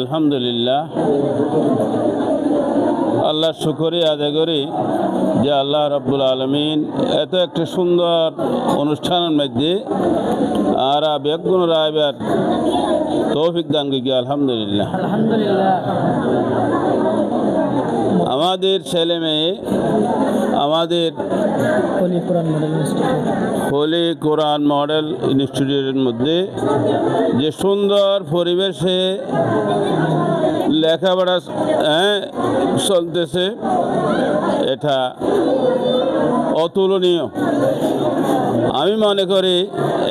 আলহামদুলিল্লাহ, আল্লাহর শুকরিয়া আদায় করি যে আল্লাহ রাব্বুল আলামিন এত একটা সুন্দর অনুষ্ঠানের মধ্যে আর বেগুন রায়বার তৌফিক দান করি। আলহামদুলিল্লাহ, আমাদের ছেলে মেয়ে আমাদের হোলি কোরআন মডেল ইনস্টিটিউটের মধ্যে যে সুন্দর পরিবেশে লেখাপড়া চলতেছে, এটা অতুলনীয়। আমি মনে করি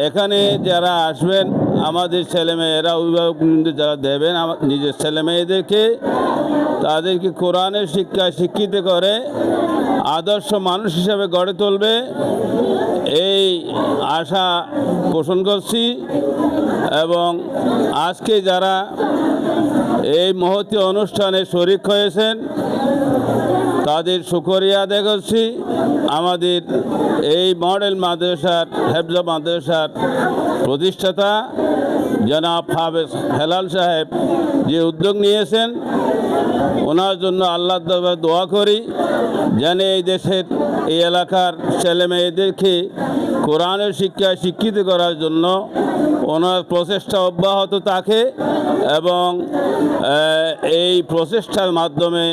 এখানে যারা আসবেন আমাদের ছেলেমেয়েরা, অভিভাবক যারা দেবেন নিজের ছেলেমেয়েদেরকে, তাদেরকে কোরআনের শিক্ষায় শিক্ষিত করে আদর্শ মানুষ হিসাবে গড়ে তুলবে, এই আশা পোষণ করছি। এবং আজকে যারা এই মহতী অনুষ্ঠানে শরীক হয়েছেন তাদের শুকরিয়া আদায় করছি। আমাদের এই মডেল মাদ্রাসার, হেফজা মাদ্রাসার প্রতিষ্ঠাতা জনাব হাফেজ হেলাল সাহেব যে উদ্যোগ নিয়েছেন, ওনার জন্য আল্লাহর দরবারে দোয়া করি যেন এই দেশের, এই এলাকার ছেলে মেয়েদেরকে কোরআনের শিক্ষায় শিক্ষিত করার জন্য ওনার প্রচেষ্টা অব্যাহত থাকে এবং এই প্রচেষ্টার মাধ্যমে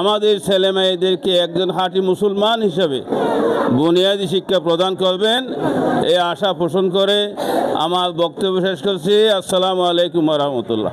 আমাদের ছেলে মেয়েদেরকে একজন খাঁটি মুসলমান হিসেবে বুনিয়াদী শিক্ষা প্রদান করবেন, এই আশা পোষণ করে আমার বক্তব্য শেষ করছি। আসসালামু আলাইকুম ওয়া রাহমাতুল্লাহ।